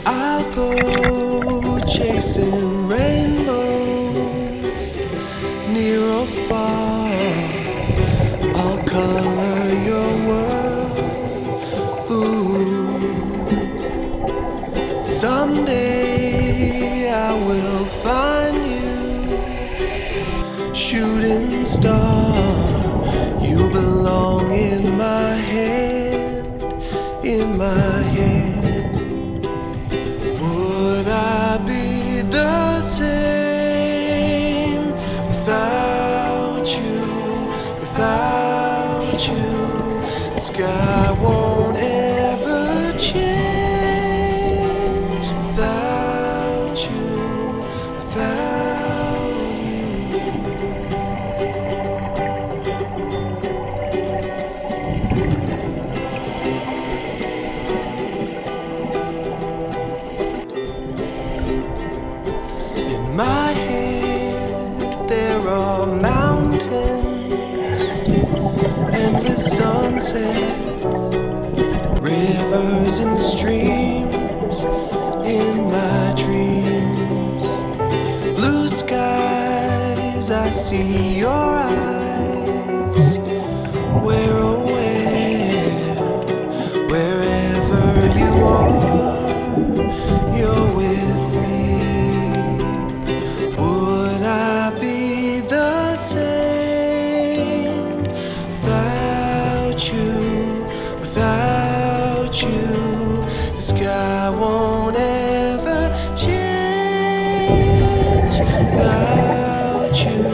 I'll go chasing rainbows, near or far. I'll color your world. Ooh. Someday I will find you, shooting star. You belong in my hand, in my hand. Would I be the same without you, without you? The sky won't ever change without you, without you. In my head there are mountains, endless sunsets, rivers and streams. In my dreams, blue skies, I see your eyes. Where, oh where, wherever you are, you're with me. Would I be the same without you, without you? The sky won't ever change without you.